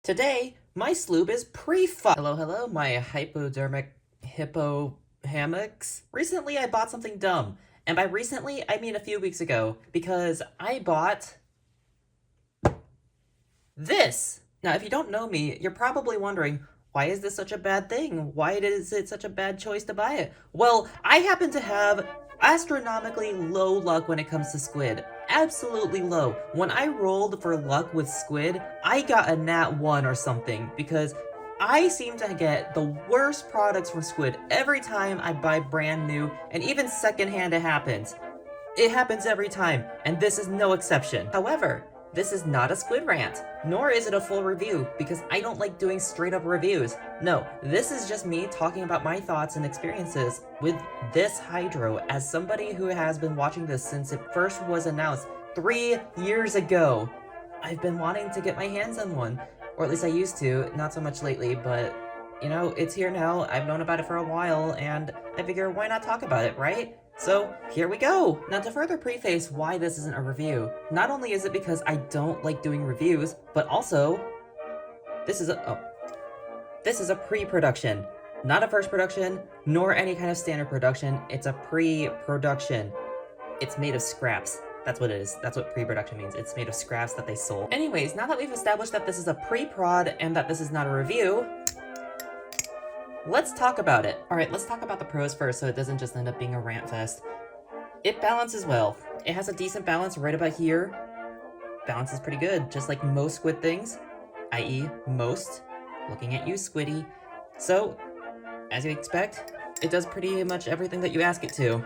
Today, my sloob is pre-fu- Hello, hello, my hypodermic hippo hammocks. Recently, I bought something dumb. And by recently, I mean a few weeks ago, because I bought this. Now, if you don't know me, you're probably wondering, why is this such a bad thing? Why is it such a bad choice to buy it? Well, I happen to have astronomically low luck when it comes to squid. Absolutely low. When I rolled for luck with squid, I got a nat 1 or something because I seem to get the worst products from squid every time I buy brand new, and even secondhand it happens. It happens every time, and this is no exception. However, this is not a squid rant, nor is it a full review, because I don't like doing straight up reviews. No, this is just me talking about my thoughts and experiences with this hydro as somebody who has been watching this since it first was announced 3 years ago. I've been wanting to get my hands on one, or at least I used to, not so much lately, but you know, it's here now. I've known about it for a while, and I figure why not talk about it, right? So here we go! Now to further preface why this isn't a review, not only is it because I don't like doing reviews, but also, this is a pre-production. Not a first production, nor any kind of standard production, it's a pre-production. It's made of scraps. That's what it is. That's what pre-production means. It's made of scraps that they sold. Anyways, now that we've established that this is a pre-prod and that this is not a review, let's talk about it. Alright, let's talk about the pros first so it doesn't just end up being a rant fest. It balances well. It has a decent balance right about here. Balance is pretty good, just like most squid things, i.e. most. Looking at you, Squiddy. So, as you expect, it does pretty much everything that you ask it to.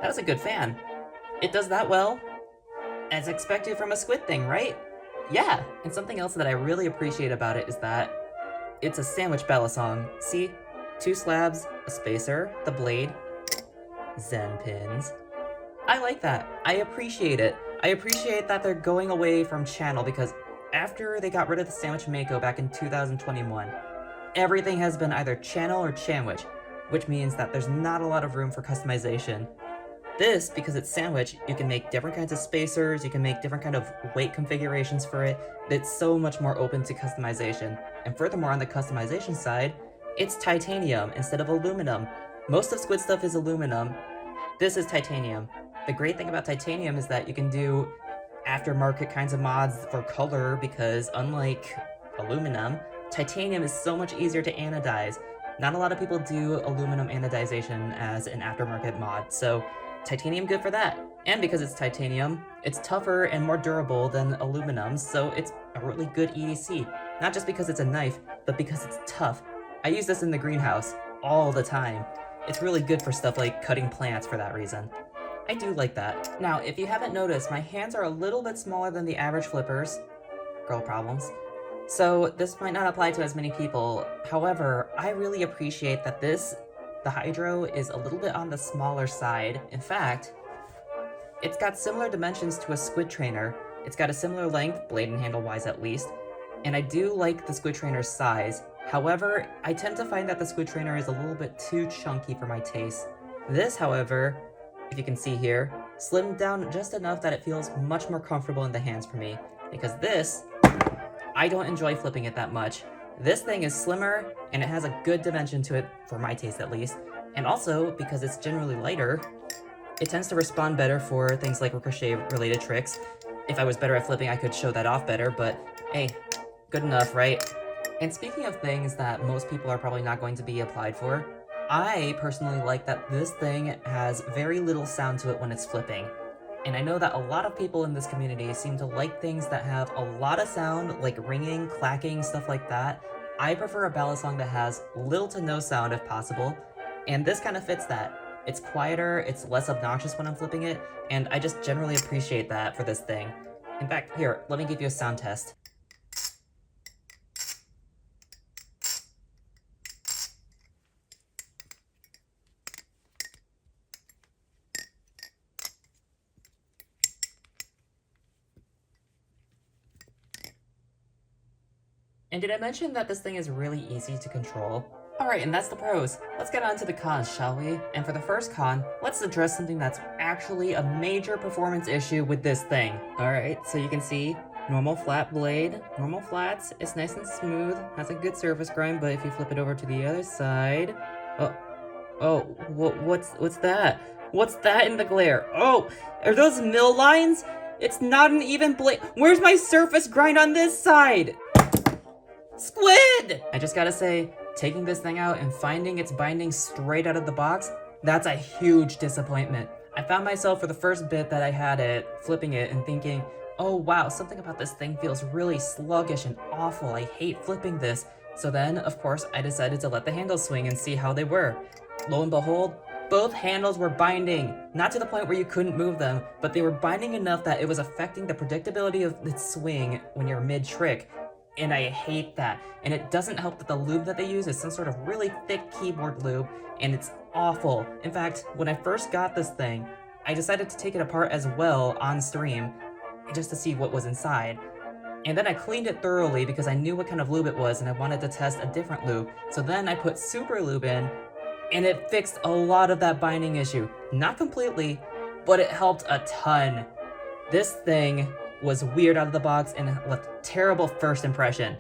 That was a good fan. It does that well, as expected from a squid thing, right? Yeah, and something else that I really appreciate about it is that it's a sandwich bali-song. See? 2 slabs, a spacer, the blade, Zen pins. I like that. I appreciate it. I appreciate that they're going away from channel because after they got rid of the sandwich mako back in 2021, everything has been either channel or chanwich, which means that there's not a lot of room for customization. This, because it's sandwich, you can make different kinds of spacers, you can make different kind of weight configurations for it. It's so much more open to customization. And furthermore, on the customization side, it's titanium instead of aluminum. Most of squid stuff is aluminum. This is titanium. The great thing about titanium is that you can do aftermarket kinds of mods for color because unlike aluminum, titanium is so much easier to anodize. Not a lot of people do aluminum anodization as an aftermarket mod, so titanium good for that. And because it's titanium, it's tougher and more durable than aluminum, so it's a really good EDC. Not just because it's a knife, but because it's tough. I use this in the greenhouse all the time. It's really good for stuff like cutting plants for that reason. I do like that. Now, if you haven't noticed, my hands are a little bit smaller than the average flippers. Girl problems. So this might not apply to as many people. However, I really appreciate that the hydro, is a little bit on the smaller side. In fact, it's got similar dimensions to a squid trainer. It's got a similar length, blade and handle wise at least, and I do like the squid trainer's size. However, I tend to find that the squid trainer is a little bit too chunky for my taste. This, however, if you can see here, slimmed down just enough that it feels much more comfortable in the hands for me, because this, I don't enjoy flipping it that much. This thing is slimmer, and it has a good dimension to it, for my taste at least, and also, because it's generally lighter, it tends to respond better for things like ricochet-related tricks. If I was better at flipping, I could show that off better, but hey, good enough, right? And speaking of things that most people are probably not going to be applied for, I personally like that this thing has very little sound to it when it's flipping. And I know that a lot of people in this community seem to like things that have a lot of sound, like ringing, clacking, stuff like that. I prefer a bali-song that has little to no sound if possible, and this kind of fits that. It's quieter, it's less obnoxious when I'm flipping it, and I just generally appreciate that for this thing. In fact, here, let me give you a sound test. And did I mention that this thing is really easy to control? Alright, and that's the pros. Let's get on to the cons, shall we? And for the first con, let's address something that's actually a major performance issue with this thing. Alright, so you can see, Normal flat blade, normal flats, it's nice and smooth, has a good surface grind, but if you flip it over to the other side... Oh, what's that? What's that in the glare? Oh, are those mill lines? It's not an even blade. Where's my surface grind on this side? Squid! I just gotta say, taking this thing out and finding its binding straight out of the box, that's a huge disappointment. I found myself for the first bit that I had it, flipping it and thinking, oh wow, something about this thing feels really sluggish and awful. I hate flipping this. So then, of course, I decided to let the handles swing and see how they were. Lo and behold, both handles were binding. Not to the point where you couldn't move them, but they were binding enough that it was affecting the predictability of its swing when you're mid-trick. And I hate that. And it doesn't help that the lube that they use is some sort of really thick keyboard lube, and it's awful. In fact, when I first got this thing, I decided to take it apart as well on stream, just to see what was inside. And then I cleaned it thoroughly because I knew what kind of lube it was and I wanted to test a different lube. So then I put super lube in, and it fixed a lot of that binding issue. Not completely, but it helped a ton. This thing was weird out of the box and left a terrible first impression.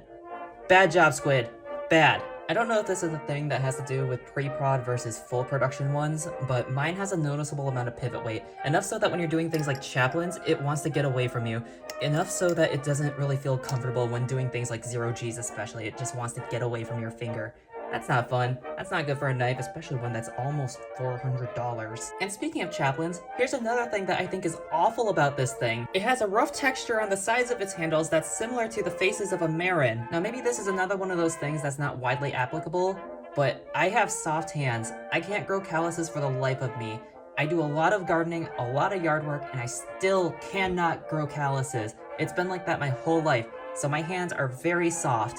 Bad job, Squid. Bad. I don't know if this is a thing that has to do with pre-prod versus full production ones, but mine has a noticeable amount of pivot weight. Enough so that when you're doing things like chaplains, it wants to get away from you. Enough so that it doesn't really feel comfortable when doing things like 0Gs especially. It just wants to get away from your finger. That's not fun. That's not good for a knife, especially when that's almost $400. And speaking of chaplains, here's another thing that I think is awful about this thing. It has a rough texture on the sides of its handles that's similar to the faces of a Marin. Now maybe this is another one of those things that's not widely applicable, but I have soft hands. I can't grow calluses for the life of me. I do a lot of gardening, a lot of yard work, and I still cannot grow calluses. It's been like that my whole life, so my hands are very soft.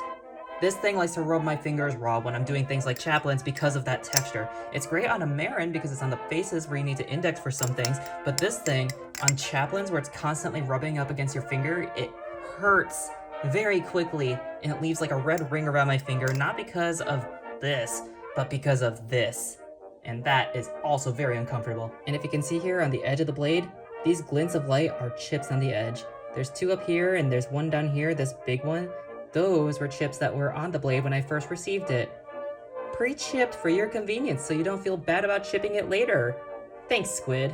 This thing likes to rub my fingers raw when I'm doing things like chaplains because of that texture. It's great on a Marin because it's on the faces where you need to index for some things, but this thing, on chaplains where it's constantly rubbing up against your finger, it hurts very quickly, and it leaves like a red ring around my finger, not because of this, but because of this. And that is also very uncomfortable. And if you can see here on the edge of the blade, these glints of light are chips on the edge. There's two up here, and there's one down here, this big one. Those were chips that were on the blade when I first received it. Pre-chipped for your convenience so you don't feel bad about chipping it later. Thanks, Squid.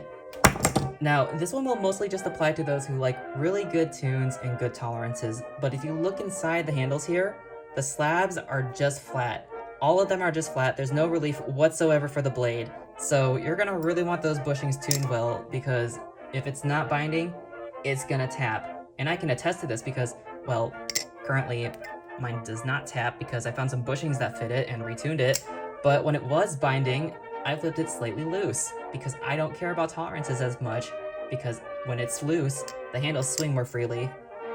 Now, this one will mostly just apply to those who like really good tunes and good tolerances, but if you look inside the handles here, the slabs are just flat. All of them are just flat, there's no relief whatsoever for the blade. So you're gonna really want those bushings tuned well, because if it's not binding, it's gonna tap. And I can attest to this because, well, currently, mine does not tap because I found some bushings that fit it and retuned it, but when it was binding, I flipped it slightly loose because I don't care about tolerances as much, because when it's loose, the handles swing more freely.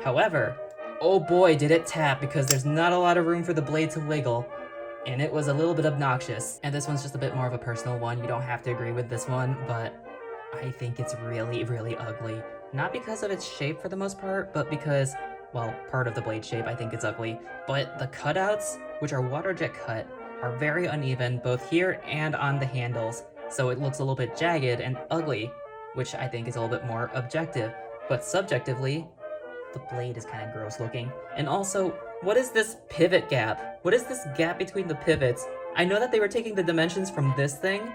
However, oh boy did it tap because there's not a lot of room for the blade to wiggle, and it was a little bit obnoxious. And this one's just a bit more of a personal one, you don't have to agree with this one, but I think it's really, really ugly. Not because of its shape for the most part, but because, well, part of the blade shape I think it's ugly, but the cutouts, which are water jet cut, are very uneven both here and on the handles, so it looks a little bit jagged and ugly, which I think is a little bit more objective. But subjectively, the blade is kind of gross looking. And also, what is this pivot gap? What is this gap between the pivots? I know that they were taking the dimensions from this thing,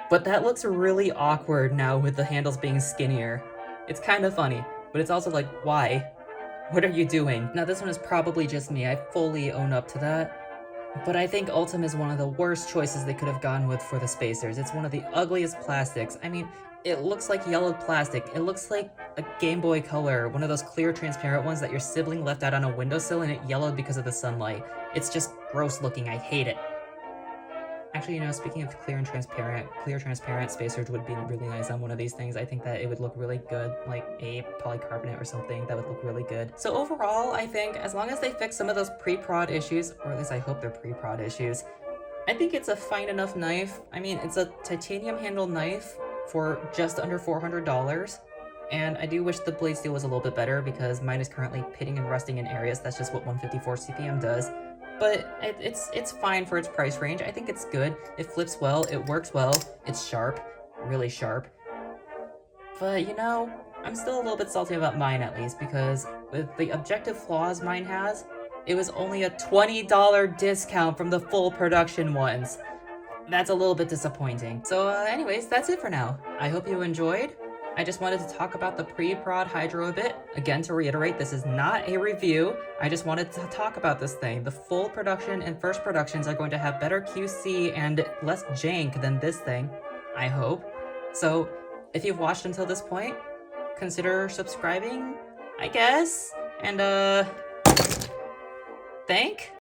but that looks really awkward now with the handles being skinnier. It's kind of funny, but it's also like, why? What are you doing? Now this one is probably just me, I fully own up to that. But I think Ultim is one of the worst choices they could have gone with for the spacers. It's one of the ugliest plastics. I mean, it looks like yellowed plastic. It looks like a Game Boy Color, one of those clear transparent ones that your sibling left out on a windowsill and it yellowed because of the sunlight. It's just gross looking, I hate it. Actually, you know, speaking of clear transparent spacers would be really nice on one of these things. I think that it would look really good, like a polycarbonate or something, that would look really good. So overall, I think as long as they fix some of those pre-prod issues, or at least I hope they're pre-prod issues, I think it's a fine enough knife. I mean, it's a titanium handled knife for just under $400. And I do wish the blade steel was a little bit better because mine is currently pitting and rusting in areas. That's just what 154 CPM does. But it's fine for its price range. I think it's good. It flips well, it works well, it's sharp, really sharp. But you know, I'm still a little bit salty about mine at least, because with the objective flaws mine has, it was only a $20 discount from the full production ones. That's a little bit disappointing. So anyways, that's it for now. I hope you enjoyed. I just wanted to talk about the pre-prod hydro a bit. Again, to reiterate, this is not a review. I just wanted to talk about this thing. The full production and first productions are going to have better QC and less jank than this thing, I hope. So if you've watched until this point, consider subscribing, I guess. And thank